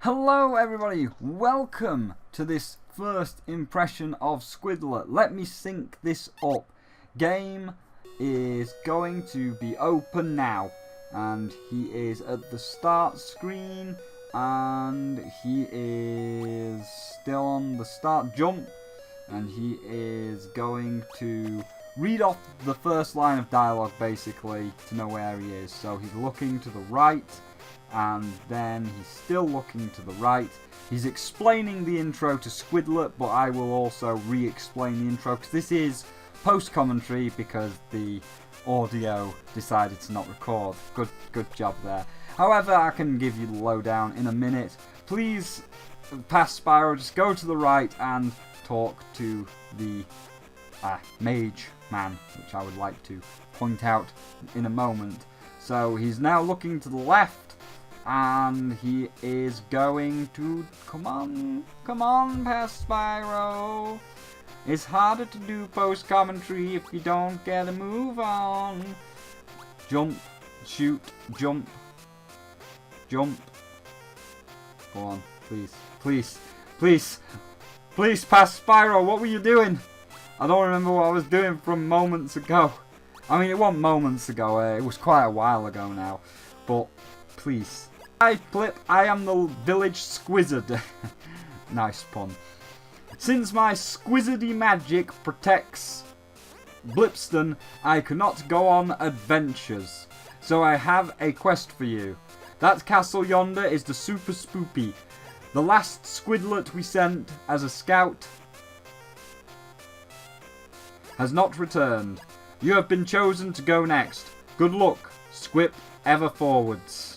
Hello everybody, welcome to this first impression of Squidllet. Let me sync this up. Game is going to be open now, and he is at the start screen, and he is still on the start jump, and he is going to read off the first line of dialogue basically to know where he is. So he's looking to the right, and then he's still looking to the right. He's explaining the intro to Squidllet, but I will also re-explain the intro because this is post-commentary because the audio decided to not record. Good job there. However, I can give you the lowdown in a minute. Please, past Spyro, just go to the right and talk to the mage man, which I would like to point out in a moment. So he's now looking to the left, and he is going to... Come on, past Spyro. It's harder to do post-commentary if you don't get a move on. Jump, shoot, jump, jump. Go on, please, past Spyro, what were you doing? I don't remember what I was doing from moments ago. I mean, it wasn't moments ago, it was quite a while ago now. But, please. Hi, Flip, I am the village Squizzard. Nice pun. Since my Squizzardy magic protects Blipston, I cannot go on adventures. So I have a quest for you. That castle yonder is the Super Spoopy. The last Squidlet we sent as a scout has not returned. You have been chosen to go next. Good luck, Squip, ever forwards.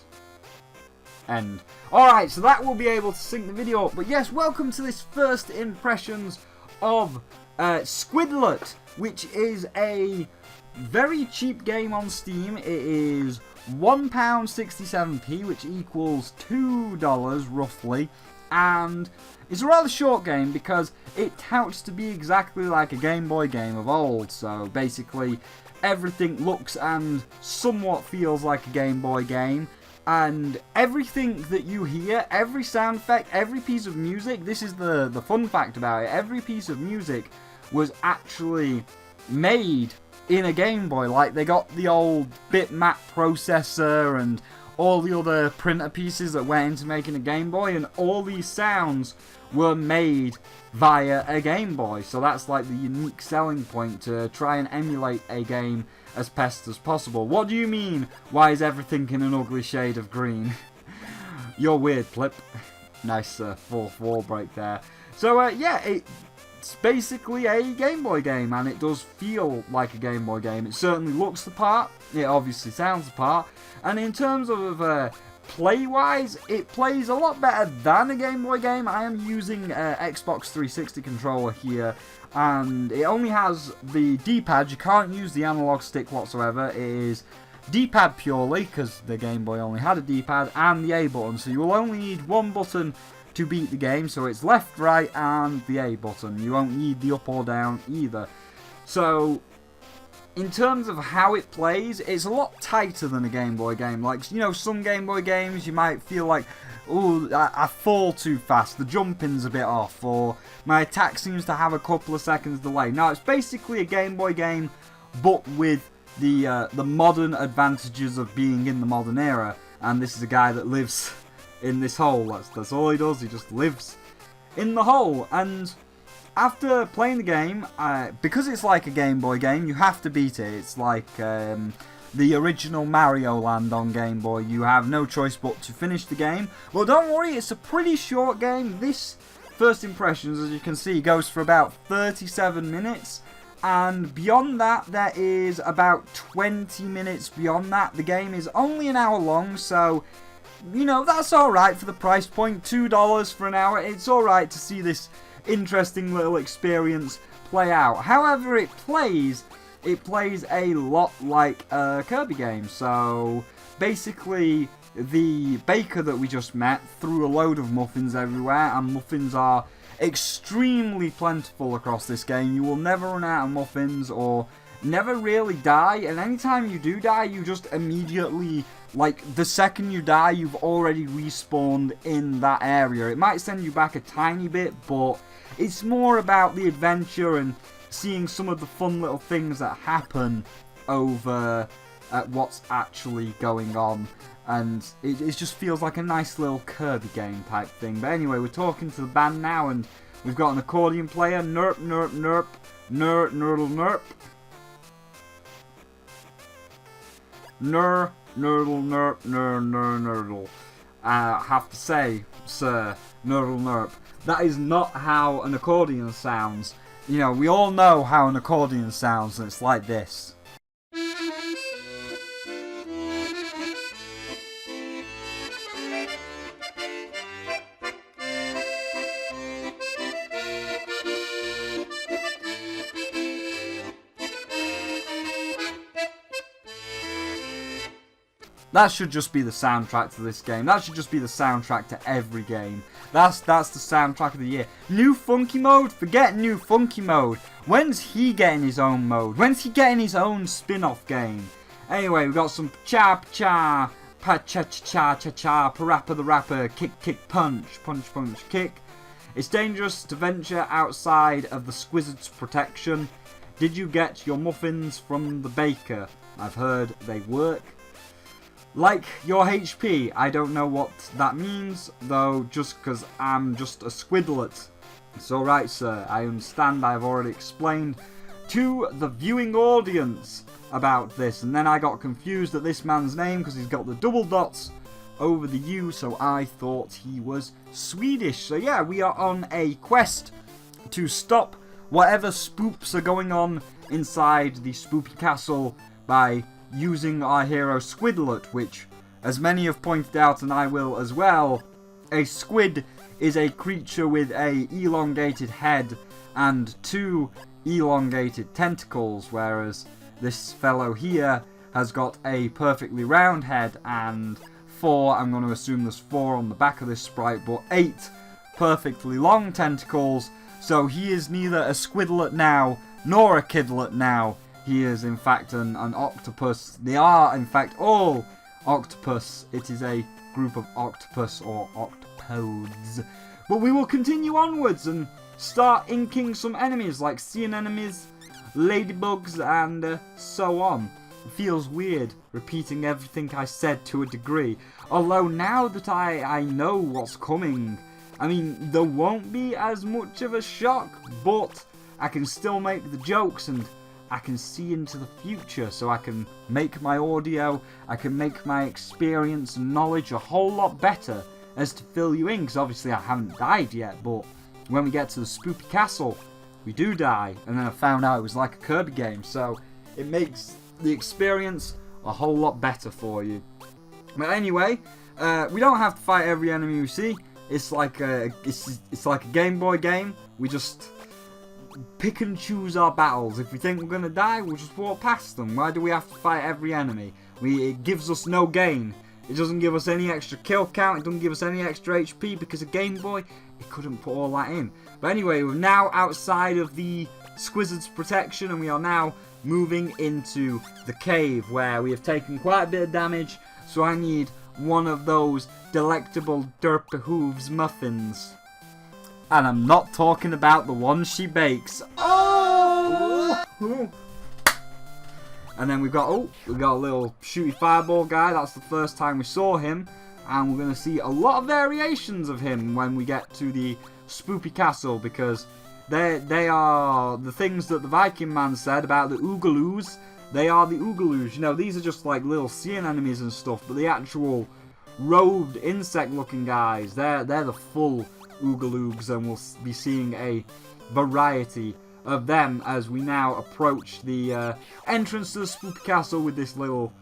End. Alright, so that will be able to sync the video up. But yes, welcome to this first impressions of Squidllet, which is a very cheap game on Steam. It is £1.67p, which equals $2 roughly. And it's a rather short game because it touts to be exactly like a Game Boy game of old. So basically everything looks and somewhat feels like a Game Boy game. And everything that you hear, every sound effect, every piece of music, this is the fun fact about it, every piece of music was actually made in a Game Boy. Like, they got the old bitmap processor and all the other printer pieces that went into making a Game Boy, and all these sounds were made via a Game Boy. So that's like the unique selling point, to try and emulate a game as best as possible. What do you mean? Why is everything in an ugly shade of green? You're weird, Flip. Nice fourth wall break there. So yeah, it's basically a Game Boy game, and it does feel like a Game Boy game. It certainly looks the part. It obviously sounds the part. And in terms of play-wise, it plays a lot better than a Game Boy game. I am using Xbox 360 controller here, and it only has the D-pad. You can't use the analog stick whatsoever. It is D-pad purely, because the Game Boy only had a D-pad, and the A button. So you will only need one button to beat the game. So it's left, right, and the A button. You won't need the up or down either. So in terms of how it plays, it's a lot tighter than a Game Boy game. Like, you know, some Game Boy games you might feel like, oh, I fall too fast, the jumping's a bit off, or my attack seems to have a couple of seconds delay. Now, it's basically a Game Boy game, but with the modern advantages of being in the modern era. And this is a guy that lives in this hole. That's all he does. He just lives in the hole. And after playing the game, because it's like a Game Boy game, you have to beat it. It's like the original Mario Land on Game Boy. You have no choice but to finish the game. Well, don't worry, it's a pretty short game. This first impressions, as you can see, goes for about 37 minutes. And beyond that, there is about 20 minutes beyond that. The game is only an hour long, so, you know, that's alright for the price point. $2 for an hour. It's alright to see this interesting little experience play out. However, it plays a lot like a Kirby game. So basically, the baker that we just met threw a load of muffins everywhere, and muffins are extremely plentiful across this game. You will never run out of muffins or never really die, and anytime you do die, you just immediately like, the second you die, you've already respawned in that area. It might send you back a tiny bit, but it's more about the adventure and seeing some of the fun little things that happen over at what's actually going on. And it just feels like a nice little Kirby game type thing. But anyway, we're talking to the band now, and we've got an accordion player. Nerp, nerp, nerp, nerp, nerdle, nerp. Nerdle, nerp, nerdle. I have to say, sir, nerdle, nerp, that is not how an accordion sounds. You know, we all know how an accordion sounds, and it's like this. That should just be the soundtrack to this game. That should just be the soundtrack to every game. That's the soundtrack of the year. New Funky Mode? Forget New Funky Mode. When's he getting his own mode? When's he getting his own spin-off game? Anyway, we've got some cha-cha, pa-cha-cha-cha-cha, parappa the rapper, kick-kick punch, punch-punch kick. It's dangerous to venture outside of the Squizzard's protection. Did you get your muffins from the baker? I've heard they work. Like your HP, I don't know what that means, though, just because I'm just a Squidllet. It's alright, sir, I understand. I've already explained to the viewing audience about this, and then I got confused at this man's name because he's got the double dots over the U, so I thought he was Swedish. So yeah, we are on a quest to stop whatever spoops are going on inside the spooky castle by using our hero Squidllet, which, as many have pointed out, and I will as well, a squid is a creature with a elongated head and 2 elongated tentacles, whereas this fellow here has got a perfectly round head and 4, I'm going to assume there's 4 on the back of this sprite, but 8 perfectly long tentacles, so he is neither a Squidlet now nor a kiddlet now. He is in fact an octopus. They are in fact all octopus. It is a group of octopus or octopodes. But we will continue onwards and start inking some enemies like sea anemones, ladybugs and so on. It feels weird repeating everything I said to a degree. Although now that I know what's coming, I mean, there won't be as much of a shock, but I can still make the jokes and I can see into the future, so I can make my audio, I can make my experience and knowledge a whole lot better as to fill you in, because obviously I haven't died yet, but when we get to the spooky castle, we do die, and then I found out it was like a Kirby game, so it makes the experience a whole lot better for you. But anyway, we don't have to fight every enemy we see. It's like it's like a Game Boy game. We just pick and choose our battles. If we think we're going to die, we'll just walk past them. Why do we have to fight every enemy? It gives us no gain. It doesn't give us any extra kill count. It doesn't give us any extra HP because a Game Boy, it couldn't put all that in. But anyway, we're now outside of the Squizzard's protection and we are now moving into the cave where we have taken quite a bit of damage. So I need one of those delectable derp hooves muffins. And I'm not talking about the one she bakes. Oh! And then we've got a little shooty fireball guy. That's the first time we saw him. And we're going to see a lot of variations of him when we get to the Spoopy Castle, because they are the things that the Viking man said about the Oogaloos. They are the Oogaloos. You know, these are just like little sea anemones and stuff, but the actual robed insect-looking guys, they're the full Oogaloogs, and we'll be seeing a variety of them as we now approach the entrance to the Spooky Castle with this little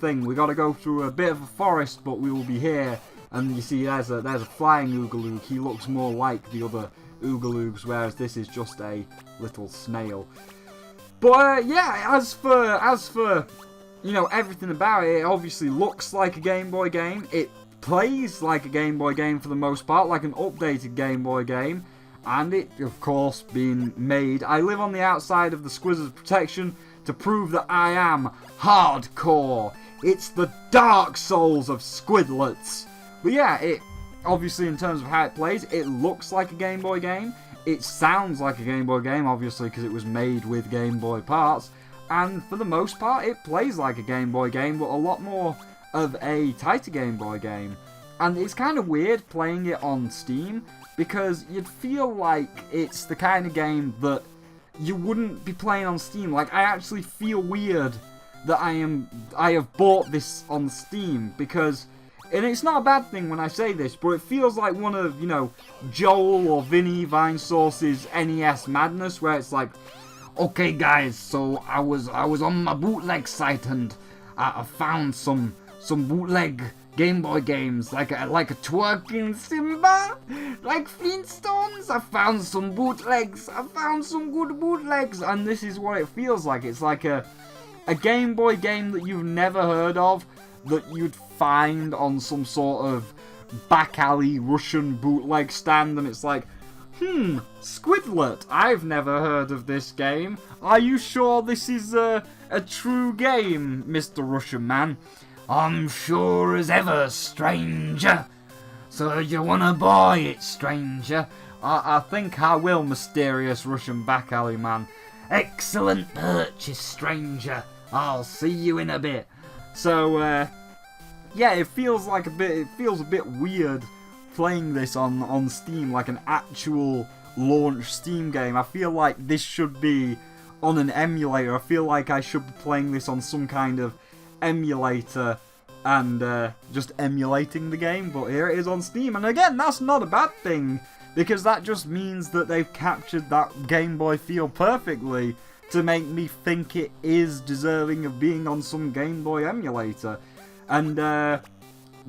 thing. We got to go through a bit of a forest, but we will be here. And you see, there's a flying Oogaloog. He looks more like the other Oogaloogs, whereas this is just a little snail. But yeah, as for you know, everything about it, it obviously looks like a Game Boy game. It plays like a Game Boy game for the most part, like an updated Game Boy game. And it, of course, being made. I live on the outside of the Squizzard's protection to prove that I am hardcore. It's the Dark Souls of Squidlets. But yeah, it obviously in terms of how it plays, it looks like a Game Boy game. It sounds like a Game Boy game, obviously, because it was made with Game Boy parts. And for the most part, it plays like a Game Boy game, but a lot more of a tighter Game Boy game. And it's kind of weird playing it on Steam, because you'd feel like it's the kind of game that you wouldn't be playing on Steam. Like, I actually feel weird that I have bought this on Steam, because, and it's not a bad thing when I say this, but it feels like one of, you know, Joel or Vinny Vinesauce's NES madness, where it's like, okay guys, so I was on my bootleg site and I found some bootleg Game Boy games, like a twerking Simba, like Flintstones. I found some bootlegs. I found some good bootlegs, and this is what it feels like. It's like a Game Boy game that you've never heard of, that you'd find on some sort of back alley Russian bootleg stand, and it's like, Squidlet, I've never heard of this game. Are you sure this is a true game, Mr. Russian man? I'm sure as ever, stranger. So you wanna buy it, stranger? I think I will, mysterious Russian back alley man. Excellent purchase, stranger. I'll see you in a bit. So, yeah, it feels a bit weird playing this on Steam, like an actual launch Steam game. I feel like this should be on an emulator. I feel like I should be playing this on some kind of emulator and just emulating the game, but here it is on Steam. And again, that's not a bad thing, because that just means that they've captured that Game Boy feel perfectly to make me think it is deserving of being on some Game Boy emulator. And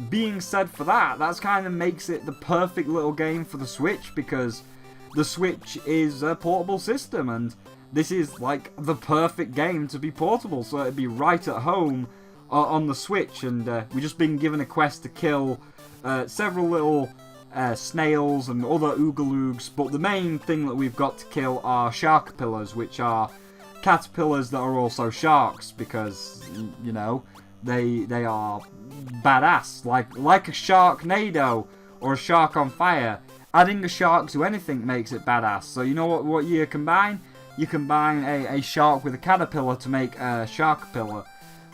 being said for that, that's kind of makes it the perfect little game for the Switch, because the Switch is a portable system, and this is like the perfect game to be portable, so it'd be right at home on the Switch. And we've just been given a quest to kill several little snails and other oogaloogs, but the main thing that we've got to kill are sharkpillars, which are caterpillars that are also sharks, because, you know, they are badass, like a Sharknado or a Shark on Fire. Adding a shark to anything makes it badass. So you know what you combine? You combine a shark with a caterpillar to make a sharkpillar.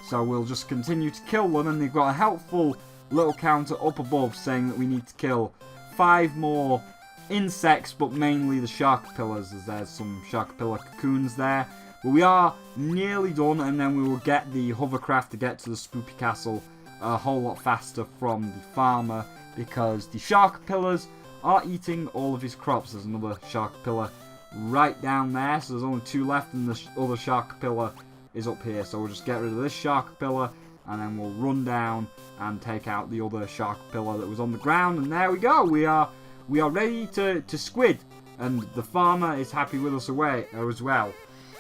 So we'll just continue to kill them, and they've got a helpful little counter up above saying that we need to kill 5 more insects, but mainly the sharkpillars, as there's some sharkpillar cocoons there. But we are nearly done, and then we will get the hovercraft to get to the spoopy castle a whole lot faster from the farmer, because the sharkpillars are eating all of his crops. There's another sharkpillar right down there, so there's only 2 left, and the other sharkpillar is up here. So we'll just get rid of this sharkpillar, and then we'll run down and take out the other sharkpillar that was on the ground. And there we go. We are ready to squid, and the farmer is happy with us as well.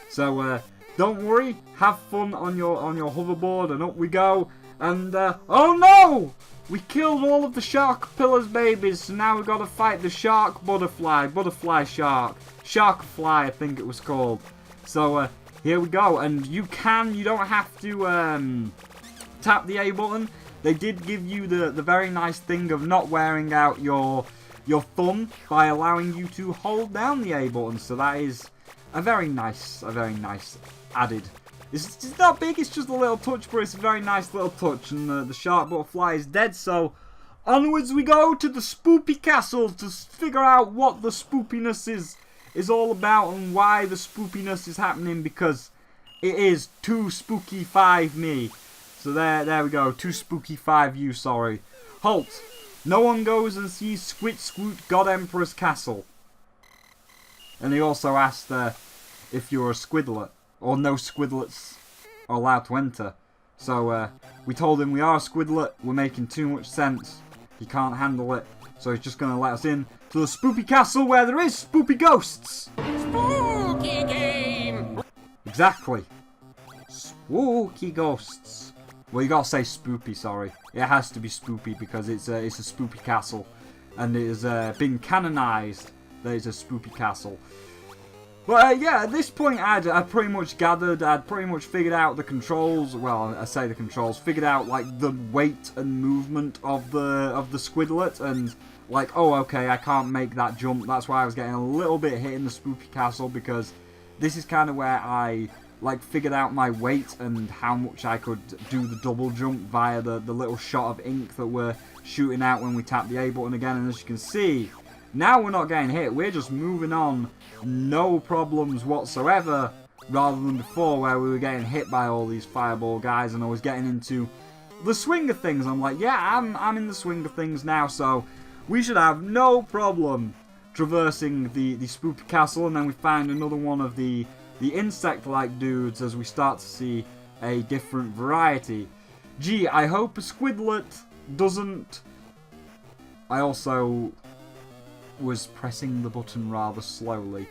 So don't worry, have fun on your hoverboard, and up we go. And oh no! We killed all of the sharkpillar's babies, so now we've got to fight the shark butterfly shark. Sharkfly, I think it was called. So here we go, and you don't have to tap the A button. They did give you the very nice thing of not wearing out your thumb by allowing you to hold down the A button. So that is a very nice added. It's not big, it's just a little touch, but it's a very nice little touch. And the shark butterfly is dead, so onwards we go to the spoopy castle to figure out what the spoopiness is all about, and why the spoopiness is happening, because it is too spooky 5 me. So there we go, too spooky 5 you, sorry. Halt! No one goes and sees Squit Squoot God Emperor's castle. And he also asked if you're a Squidlet, or no Squidlets are allowed to enter. So we told him we are a Squidlet, we're making too much sense, he can't handle it, so he's just going to let us in to the spoopy castle where there is spoopy ghosts. Spooky game! Exactly. Spooky ghosts. Well, you gotta say spoopy, sorry. It has to be spoopy because it's a spoopy castle, and it has been canonized that it's a spoopy castle. But yeah, at this point I'd pretty much gathered, I'd pretty much figured out the controls, well, I say the controls, figured out like the weight and movement of the Squidllet, and like, oh okay, I can't make that jump. That's why I was getting a little bit hit in the spooky castle, because this is kind of where I like figured out my weight and how much I could do the double jump via the little shot of ink that we're shooting out when we tap the A button again. And as you can see, now we're not getting hit, we're just moving on, no problems whatsoever, rather than before where we were getting hit by all these fireball guys and I was getting into the swing of things. I'm like, yeah, I'm in the swing of things now, so we should have no problem traversing the spooky castle. And then we find another one of the insect-like dudes as we start to see a different variety. Gee, I hope a Squidlet doesn't... I also was pressing the button rather slowly.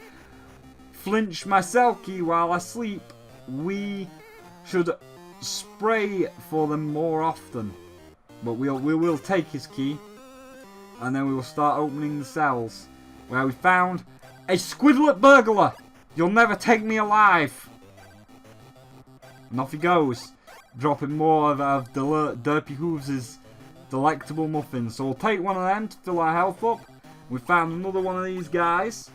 Flinch my Selkie while I sleep. We should spray for them more often. But we will take his key. And then we will start opening the cells. Where we found a Squidlet burglar! You'll never take me alive! And off he goes. Dropping more of Derpy Hooves' delectable muffins. So we'll take one of them to fill our health up. We found another one of these guys.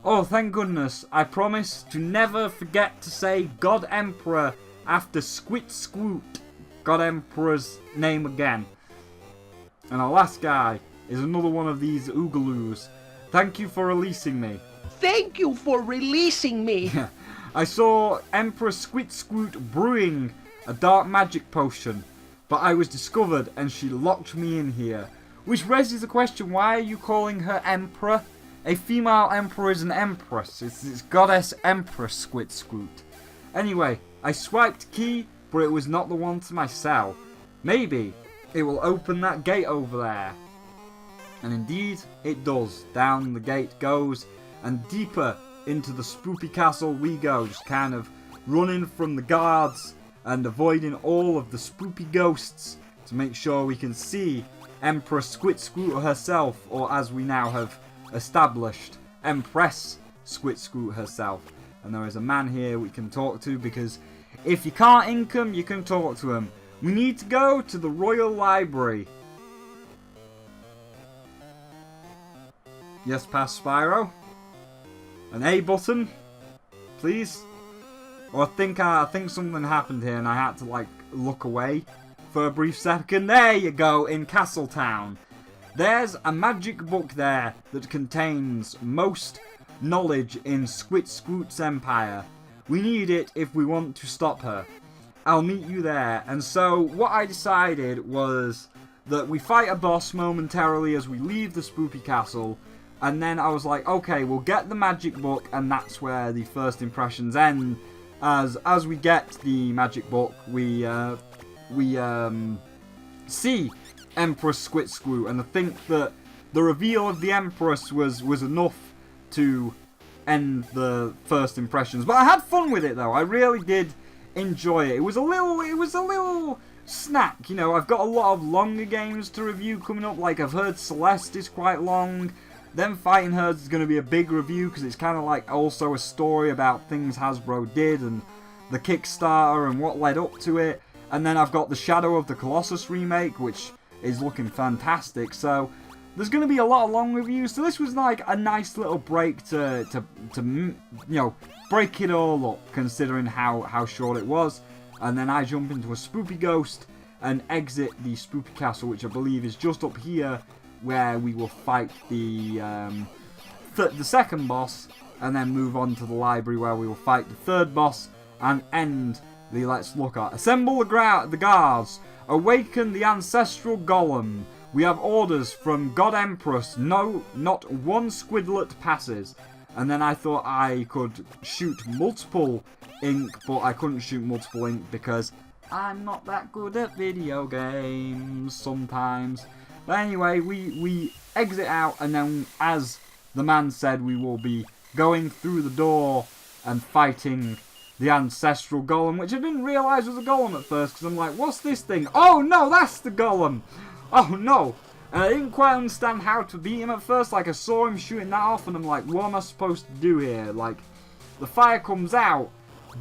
Oh, thank goodness. I promise to never forget to say God Emperor after Squit Squoot. God Emperor's name again. And our last guy is another one of these Oogaloos. Thank you for releasing me. Thank you for releasing me. I saw Emperor Squit Squoot brewing a dark magic potion, but I was discovered and she locked me in here. Which raises the question, why are you calling her Emperor? A female Emperor is an Empress. It's Goddess Empress Squit Squoot. Anyway, I swiped key, but it was not the one to my cell. Maybe it will open that gate over there. And indeed, it does. Down the gate goes, and deeper into the spooky castle we go, just kind of running from the guards and avoiding all of the spooky ghosts to make sure we can see Empress Squit Squoot herself, or as we now have established, Empress Squit Squoot herself. And there is a man here we can talk to, because if you can't ink him, you can talk to him. We need to go to the Royal Library. Yes, pass Spyro. An A button, please. Or I think something happened here and I had to like look away for a brief second. There you go, in Castletown. There's a magic book there that contains most knowledge in Squit Squoot's empire. We need it if we want to stop her. I'll meet you there. And so what I decided was that we fight a boss momentarily as we leave the spooky castle. And then I was like, okay, we'll get the magic book, and that's where the first impressions end. As we get the magic book, we see Empress Squit Squoot, and I think that the reveal of the Empress was enough to end the first impressions. But I had fun with it though. I really did enjoy it. It was a little snack, you know. I've got a lot of longer games to review coming up. Like I've heard Celeste is quite long. Then Fighting Herds is going to be a big review because it's kind of like also a story about things Hasbro did and the Kickstarter and what led up to it. And then I've got the Shadow of the Colossus remake, which is looking fantastic. So there's going to be a lot of long reviews. So this was like a nice little break to you know, break it all up, considering how short it was. And then I jump into a spooky ghost and exit the spooky castle, which I believe is just up here, where we will fight the second boss, and then move on to the library where we will fight the third boss and end the Let's Look At. Assemble the guards, awaken the ancestral golem. We have orders from God Empress. No, not one Squidlet passes. And then I thought I could shoot multiple ink, but I couldn't shoot multiple ink because I'm not that good at video games sometimes. But anyway, we exit out, and then, as the man said, we will be going through the door and fighting the ancestral golem, which I didn't realise was a golem at first, because I'm like, what's this thing? Oh no, that's the golem! Oh no! And I didn't quite understand how to beat him at first. Like, I saw him shooting that off, and I'm like, what am I supposed to do here? Like, the fire comes out,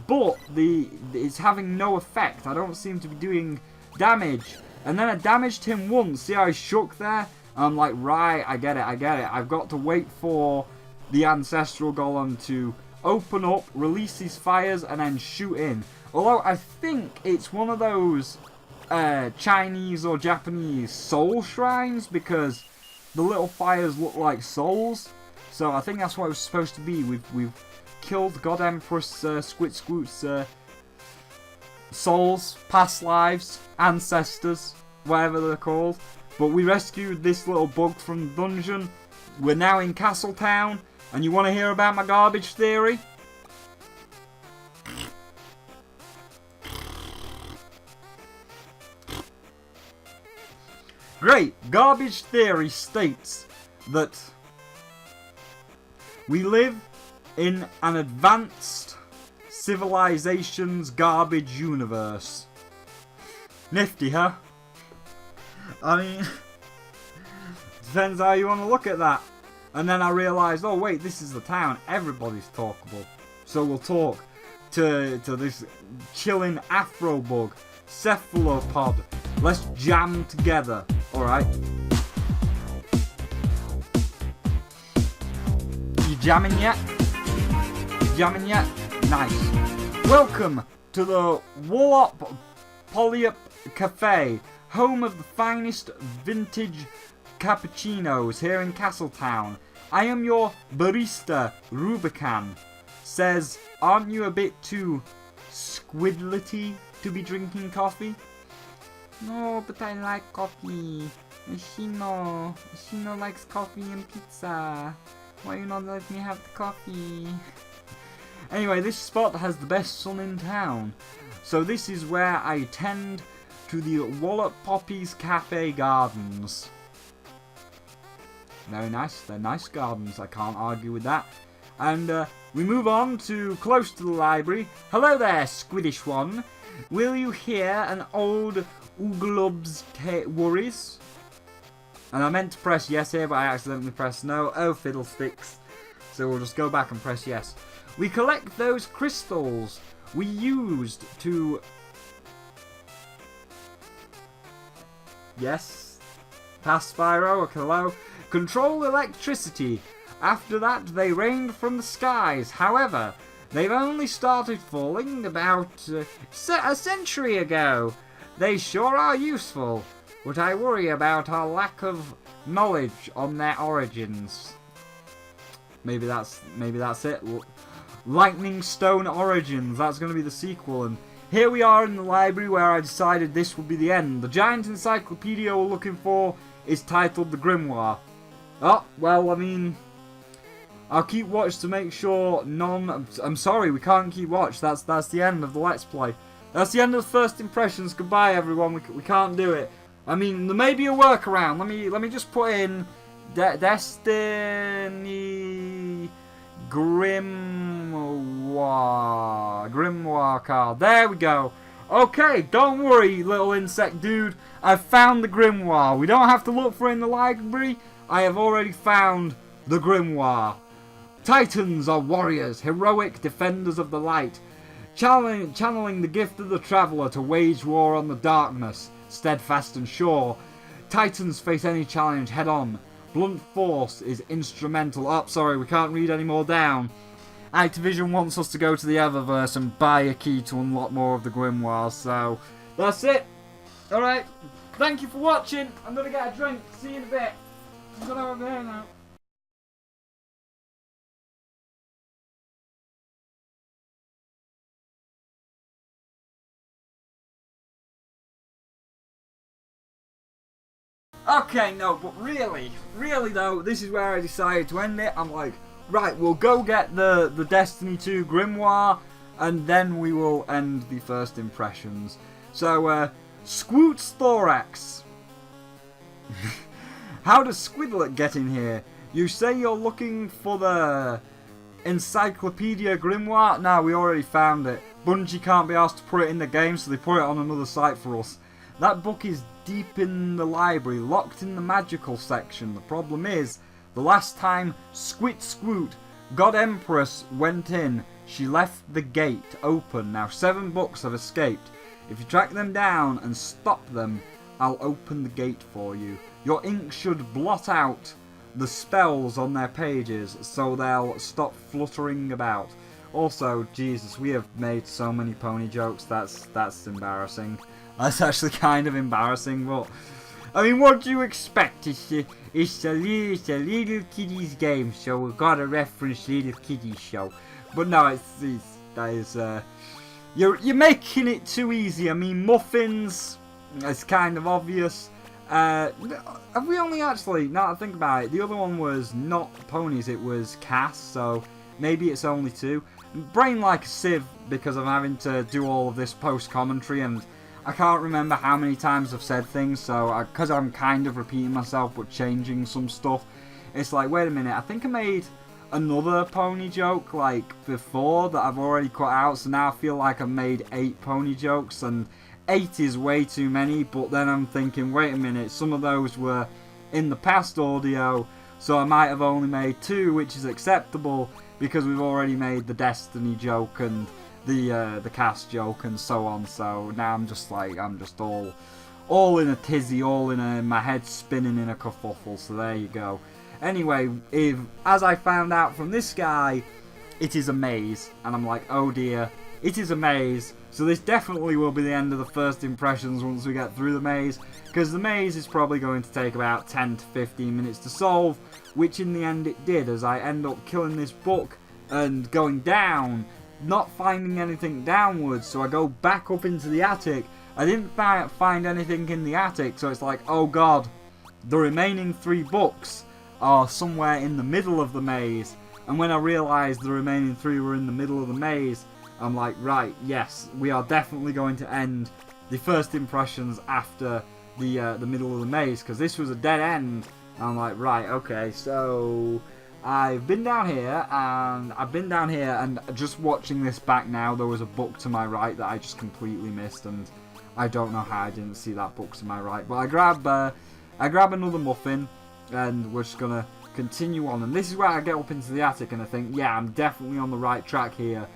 but it's having no effect. I don't seem to be doing damage. And then I damaged him once. See how I shook there? I'm like, right, I get it. I've got to wait for the Ancestral Golem to open up, release his fires, and then shoot in. Although I think it's one of those Chinese or Japanese soul shrines, because the little fires look like souls. So I think that's what it was supposed to be. We've killed God Empress Squid's souls, past lives, ancestors, whatever they're called. But we rescued this little bug from the dungeon. We're now in Castletown, and you want to hear about my garbage theory? Great! Garbage theory states that we live in an advanced civilization's garbage universe. Nifty, huh? I mean, depends how you want to look at that. And then I realised, oh wait, this is the town. Everybody's talkable. So we'll talk to this chilling Afro bug, cephalopod. Let's jam together. Alright. You jamming yet? You jamming yet? Nice. Welcome to the Wallop Polyp Cafe, home of the finest vintage cappuccinos here in Castletown. I am your barista, Rubicon. Says, aren't you a bit too squidlety to be drinking coffee? No, but I like coffee. Shino likes coffee and pizza. Why you not let me have the coffee? Anyway, this spot has the best sun in town. So this is where I tend to the Wallop Poppies Cafe Gardens. Very nice, they're nice gardens, I can't argue with that. And we move on to close to the library. Hello there, Squiddish one. Will you hear an old Ooglub's worries? And I meant to press yes here, but I accidentally pressed no. Oh, fiddlesticks. So we'll just go back and press yes. We collect those crystals we used to... Yes? Past Spyro, okay, hello? Control electricity. After that, they rained from the skies. However, they've only started falling about a century ago. They sure are useful, but I worry about our lack of knowledge on their origins. Maybe that's it. Lightning Stone Origins. That's going to be the sequel. And here we are in the library where I decided this would be the end. The giant encyclopedia we're looking for is titled The Grimoire. Oh, well, I mean, I'll keep watch to make sure none... I'm sorry, we can't keep watch. That's the end of the Let's Play. That's the end of the first impressions. Goodbye, everyone. We can't do it. I mean, there may be a workaround. Let me just put in Destiny Grimoire card. There we go. Okay, don't worry, little insect dude. I've found the Grimoire. We don't have to look for it in the library. I have already found the Grimoire. Titans are warriors, heroic defenders of the light, channeling the gift of the traveller to wage war on the darkness, steadfast and sure. Titans face any challenge head on. Blunt force is instrumental. Oh, sorry, we can't read any more down. Activision wants us to go to the Eververse and buy a key to unlock more of the Grimoire, so that's it. Alright, thank you for watching. I'm gonna get a drink. See you in a bit. I'm gonna over here now. Okay, no, but really though, this is where I decided to end it. I'm like, right, we'll go get the Destiny 2 Grimoire, and then we will end the first impressions. So, Squoot's Thorax. How does Squidllet get in here? You say you're looking for the Encyclopedia Grimoire? No, we already found it. Bungie can't be asked to put it in the game, so they put it on another site for us. That book is deep in the library, locked in the magical section. The problem is, the last time Squoot, God Empress, went in, She left the gate open. Now 7 books have escaped. If you track them down and stop them, I'll open the gate for you. Your ink should blot out the spells on their pages so they'll stop fluttering about. Also, Jesus, we have made so many pony jokes. That's embarrassing. That's actually kind of embarrassing, but I mean, what do you expect? It's a little kiddies game, so we've got to reference little kiddies show. But no, you're making it too easy. I mean, muffins, it's kind of obvious. Have we only actually, now that I think about it, the other one was not ponies, it was Cass, so maybe it's only 2. Brain like a sieve because I'm having to do all of this post-commentary, and I can't remember how many times I've said things, so because I'm kind of repeating myself but changing some stuff, it's like, wait a minute, I think I made another pony joke like before that I've already cut out, so now I feel like I've made 8 pony jokes, and 8 is way too many, but then I'm thinking, wait a minute, some of those were in the past audio, so I might have only made 2, which is acceptable, because we've already made the Destiny joke and the cast joke and so on, so now I'm just all in a tizzy, my head spinning in a kerfuffle, so there you go. Anyway, as I found out from this guy, it is a maze, and I'm like, oh dear, it is a maze, so this definitely will be the end of the first impressions once we get through the maze, because the maze is probably going to take about 10 to 15 minutes to solve, which in the end it did, as I end up killing this book and going down, not finding anything downwards, so I go back up into the attic. I didn't find anything in the attic, so it's like, oh god, the remaining 3 books are somewhere in the middle of the maze, and when I realised the remaining 3 were in the middle of the maze, I'm like, right, yes, we are definitely going to end the first impressions after the middle of the maze, because this was a dead end. I'm like, right, okay, so I've been down here, and just watching this back now, there was a book to my right that I just completely missed, and I don't know how I didn't see that book to my right. But I grab another muffin, and we're just gonna continue on. And this is where I get up into the attic, and I think, yeah, I'm definitely on the right track here,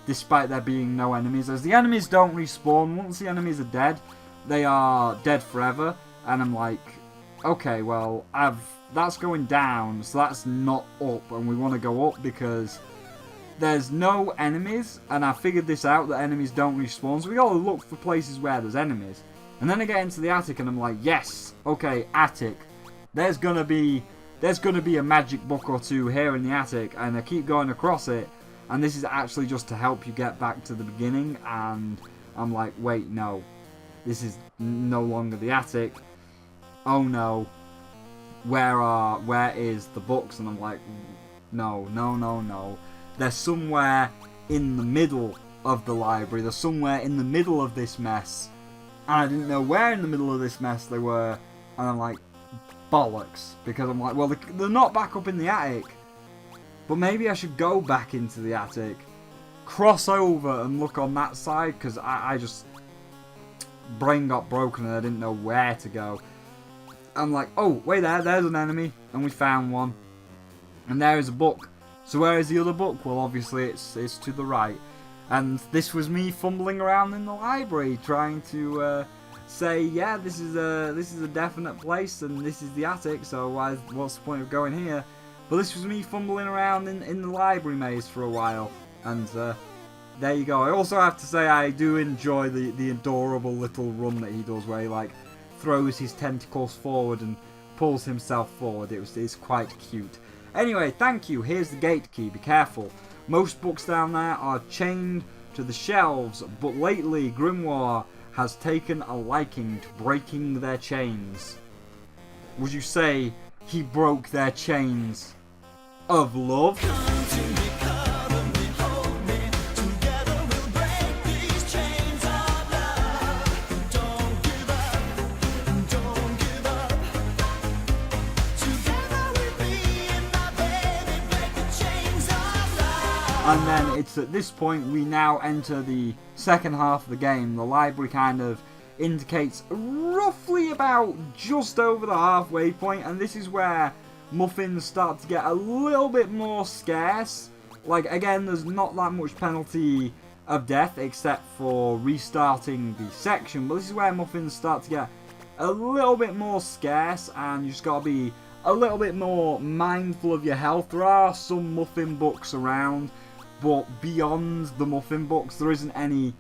despite there being no enemies, as the enemies don't respawn. Once the enemies are dead, they are dead forever, and I'm like, okay, well, that's going down, so that's not up, and we want to go up because there's no enemies, and I figured this out, that enemies don't respawn, so we gotta look for places where there's enemies. And then I get into the attic, and I'm like, yes, okay, attic, there's gonna be a magic book or 2 here in the attic, and I keep going across it, and this is actually just to help you get back to the beginning, and I'm like, wait, no, this is no longer the attic. Oh no, where is the books? And I'm like, no, they're somewhere in the middle of the library, they're somewhere in the middle of this mess, and I didn't know where in the middle of this mess they were, and I'm like, bollocks, because I'm like, well, they're not back up in the attic, but maybe I should go back into the attic, cross over and look on that side, because I just, brain got broken and I didn't know where to go. I'm like, oh, wait there's an enemy, and we found one, and there is a book. So where is the other book? Well, obviously it's to the right, and this was me fumbling around in the library trying to say, yeah, this is a definite place, and this is the attic, so what's the point of going here? But this was me fumbling around in the library maze for a while, and there you go. I also have to say I do enjoy the adorable little run that he does, where he like throws his tentacles forward and pulls himself forward. It's quite cute. Anyway, thank you. Here's the gate key. Be careful. Most books down there are chained to the shelves, but lately Grimoire has taken a liking to breaking their chains. Would you say he broke their chains of love? And then it's at this point we now enter the second half of the game. The library kind of indicates roughly about just over the halfway point, and this is where muffins start to get a little bit more scarce, Like, again, there's not that much penalty of death except for restarting the section, but this is where muffins start to get a little bit more scarce, and you just gotta be a little bit more mindful of your health. There are some muffin books around, but beyond the muffin books there isn't any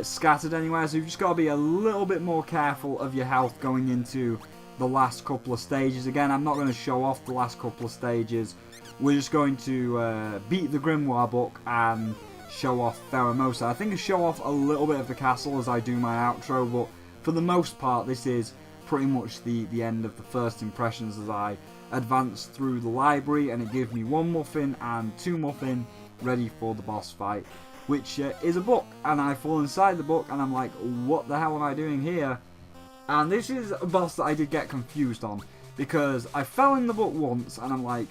scattered anywhere, so you've just got to be a little bit more careful of your health going into the last couple of stages. Again, I'm not going to show off the last couple of stages. We're just going to beat the Grimoire book and show off Pheromosa. I think I show off a little bit of the castle as I do my outro, but for the most part this is pretty much the end of the first impressions as I advance through the library, and it gives me 1 muffin and 2 muffin ready for the boss fight, which is a book, and I fall inside the book and I'm like, what the hell am I doing here? And this is a boss that I did get confused on, because I fell in the book once and I'm like,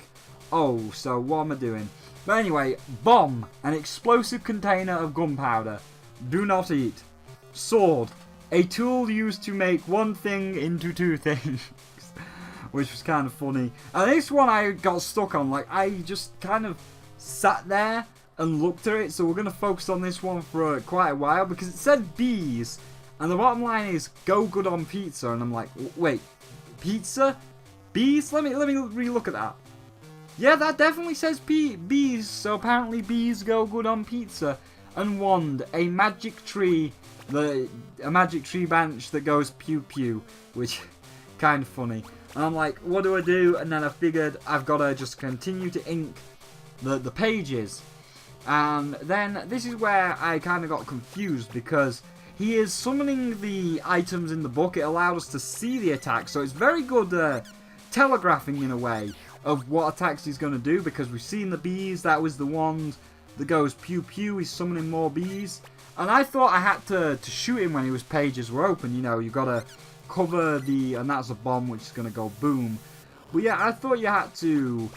oh, so what am I doing? But anyway, bomb, an explosive container of gunpowder, do not eat. Sword, a tool used to make one thing into 2 things. Which was kind of funny. And this one I got stuck on, like I just kind of sat there and looked at it, so we're going to focus on this one for quite a while, because it said bees, and the bottom line is go good on pizza, and I'm like, wait, pizza? Bees? Let me re-look at that. Yeah, that definitely says bees, so apparently bees go good on pizza. And wand, a magic tree, a magic tree branch that goes pew pew, which kind of funny. And I'm like, what do I do? And then I figured I've got to just continue to ink the pages. And then this is where I kind of got confused, because he is summoning the items in the book. It allowed us to see the attack, so it's very good telegraphing in a way of what attacks he's going to do, because we've seen the bees. That was the wand that goes pew pew. He's summoning more bees, and I thought I had to shoot him when his pages were open. You know, you got to cover the, and that's a bomb which is going to go boom. But yeah, I thought you had to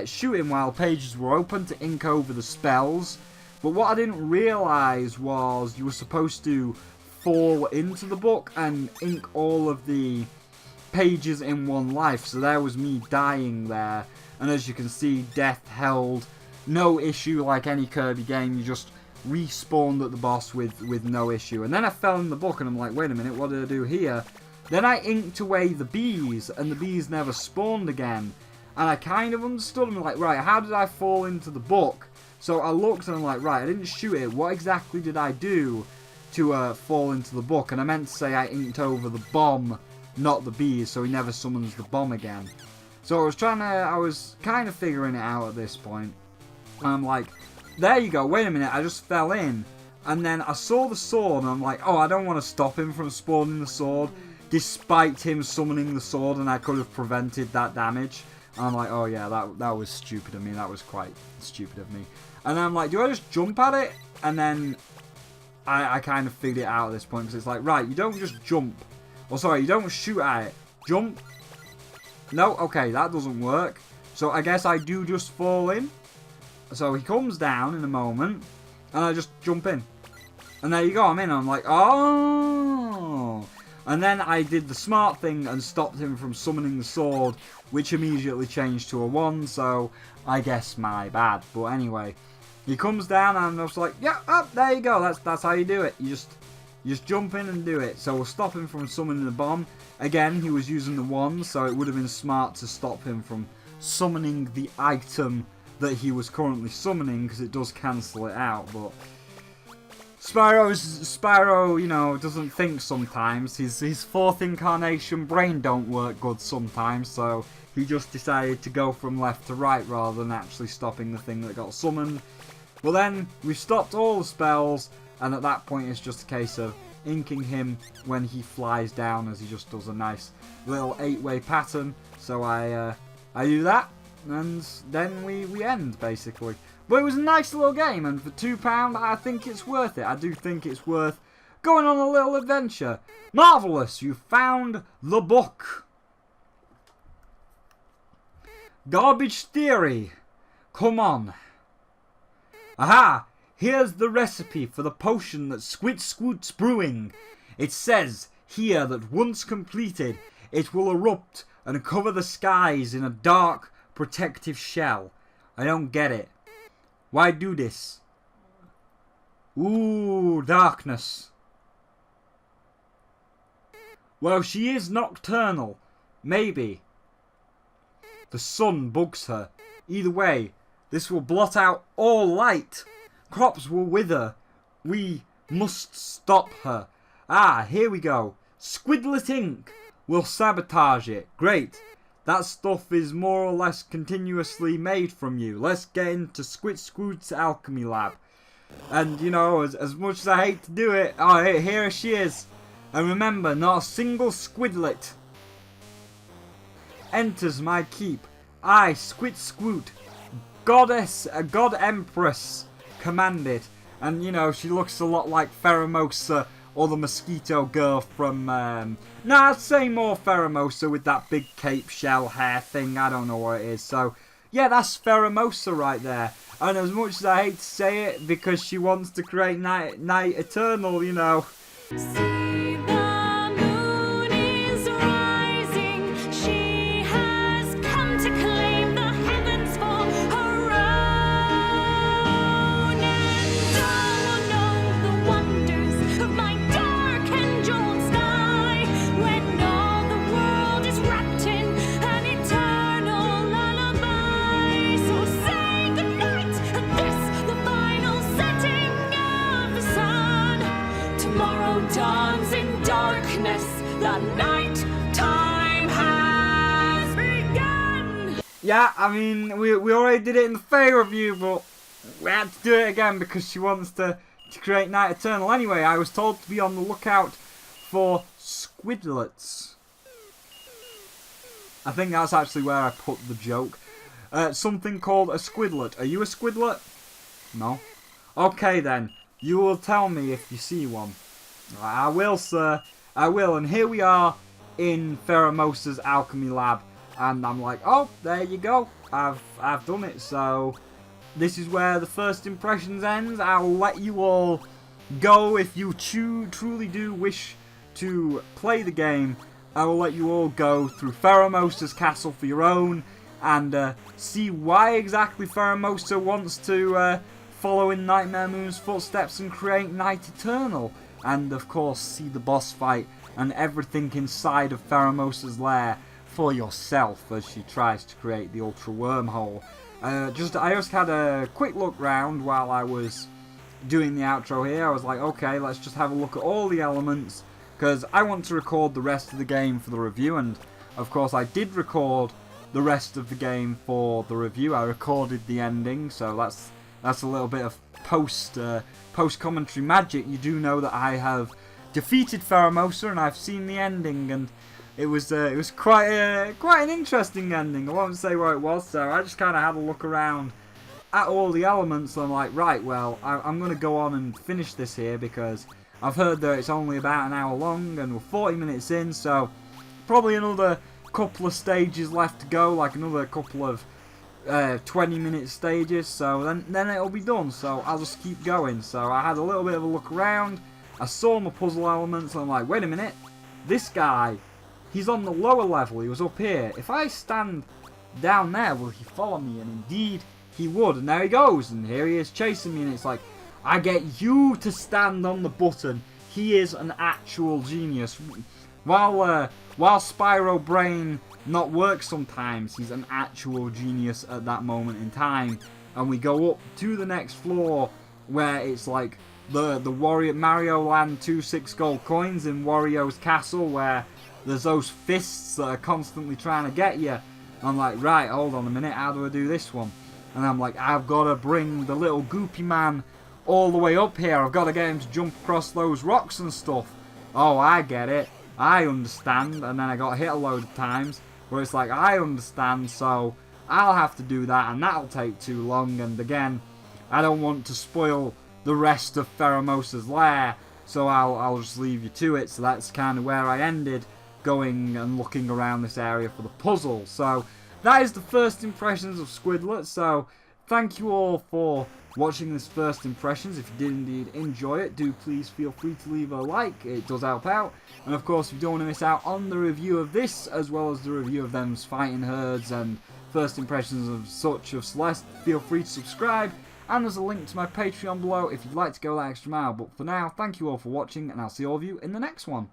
shoot him while pages were open to ink over the spells. But what I didn't realise was you were supposed to fall into the book and ink all of the pages in one life. So there was me dying there, and as you can see, death held no issue. Like any Kirby game, you just respawned at the boss with no issue. And then I fell in the book and I'm like, wait a minute, what did I do here? Then I inked away the bees, and the bees never spawned again. And I kind of understood. I'm like, right, how did I fall into the book? So I looked and I'm like, right, I didn't shoot it. What exactly did I do to fall into the book? And I meant to say I inked over the bomb, not the bees, so he never summons the bomb again. So I was kind of figuring it out at this point. And I'm like, there you go, wait a minute, I just fell in. And then I saw the sword and I'm like, oh, I don't want to stop him from spawning the sword, despite him summoning the sword, and I could have prevented that damage. And I'm like, oh yeah, that was stupid of me. That was quite stupid of me. And then I'm like, do I just jump at it? And then I kind of figured it out at this point, because it's like, right, you don't just jump. Or sorry, you don't shoot at it. Jump. No, okay, that doesn't work. So I guess I do just fall in. So he comes down in a moment, and I just jump in. And there you go, I'm in. I'm like, oh. And then I did the smart thing and stopped him from summoning the sword, which immediately changed to a 1, so I guess my bad. But anyway, he comes down and I was like, yeah, up, there you go, that's how you do it. You just jump in and do it. So we'll stop him from summoning the bomb. Again, he was using the 1, so it would have been smart to stop him from summoning the item that he was currently summoning, because it does cancel it out. But Spyro, you know, doesn't think sometimes. His 4th incarnation brain don't work good sometimes, so he just decided to go from left to right rather than actually stopping the thing that got summoned. But then we've stopped all the spells, and at that point it's just a case of inking him when he flies down, as he just does a nice little 8-way pattern. So I do that, and then we end basically. But it was a nice little game, and for £2 I think it's worth it. I do think it's worth going on a little adventure. Marvellous, you found the book. Garbage theory. Come on. Aha! Here's the recipe for the potion that Squidlet's brewing. It says here that once completed, it will erupt and cover the skies in a dark, protective shell. I don't get it. Why do this? Ooh, darkness. Well, she is nocturnal. Maybe. The sun bugs her. Either way, this will blot out all light. Crops will wither. We must stop her. Ah, here we go. Squidllet ink. We'll sabotage it. Great. That stuff is more or less continuously made from you. Let's get into Squid's alchemy lab. And, you know, as much as I hate to do it, oh, here she is. And remember, not a single Squidlet enters my keep. I, Squid, goddess, god empress, commanded. And, you know, she looks a lot like Pheromosa, or the mosquito girl from, I'd say more Pheromosa with that big cape shell hair thing. I don't know what it is. So, yeah, that's Pheromosa right there. And as much as I hate to say it, because she wants to create night eternal, you know. See the moon is rising. She has come to claim the heavens for her own. And all will know the wonders of my dark and jeweled sky, when all the world is wrapped in an eternal lullaby. So say goodnight at this, the final setting of the sun. Tomorrow dawns in darkness, the night time has begun. Yeah, I mean, we already did it in the Fae review, but we had to do it again because she wants to create Night Eternal. Anyway, I was told to be on the lookout for squidlets. I think that's actually where I put the joke. Something called a squidlet. Are you a squidlet? No? Okay then. You will tell me if you see one. I will, sir. I will. And here we are in Pheromosa's alchemy lab. And I'm like, oh, there you go. I've done it. So this is where the first impressions ends. I'll let you all go if you truly do wish to play the game. I will let you all go through Pheromosa's castle for your own and see why exactly Pheromosa wants to follow in Nightmare Moon's footsteps and create Night Eternal. And of course see the boss fight and everything inside of Pheromosa's lair for yourself as she tries to create the Ultra Wormhole. I just had a quick look round while I was doing the outro here. I was like, okay, let's just have a look at all the elements, because I want to record the rest of the game for the review, and of course I did record the rest of the game for the review. I recorded the ending, so that's a little bit of post commentary magic. You do know that I have defeated Pheromosa and I've seen the ending, and it was quite an interesting ending. I won't say what it was, so I just kind of had a look around at all the elements, and I'm like, right, well, I'm going to go on and finish this here, because I've heard that it's only about an hour long, and we're 40 minutes in, so probably another couple of stages left to go, like another couple of 20-minute stages, so then it'll be done, so I'll just keep going. So I had a little bit of a look around, I saw my puzzle elements, and I'm like, wait a minute, this guy, he's on the lower level, he was up here. If I stand down there, will he follow me? And indeed, he would. And there he goes, and here he is chasing me, and it's like, I get you to stand on the button. He is an actual genius. While Spyro Brain not works sometimes, he's an actual genius at that moment in time. And we go up to the next floor, where it's like the Wario Mario Land 26 gold coins in Wario's castle, where there's those fists that are constantly trying to get you. I'm like, right, hold on a minute, how do I do this one? And I'm like, I've got to bring the little goopy man all the way up here. I've got to get him to jump across those rocks and stuff. Oh, I get it. I understand. And then I got hit a load of times where it's like, I understand, so I'll have to do that, and that'll take too long. And again, I don't want to spoil the rest of Pheromosa's lair, so I'll just leave you to it. So that's kind of where I ended, going and looking around this area for the puzzle. So that is the first impressions of Squidlet. So thank you all for watching this first impressions. If you did indeed enjoy it, do please feel free to leave a like, it does help out. And of course, if you don't want to miss out on the review of this, as well as the review of them's fighting herds and first impressions of such of Celeste, feel free to subscribe. And there's a link to my Patreon below if you'd like to go that extra mile. But for now, thank you all for watching, and I'll see all of you in the next one.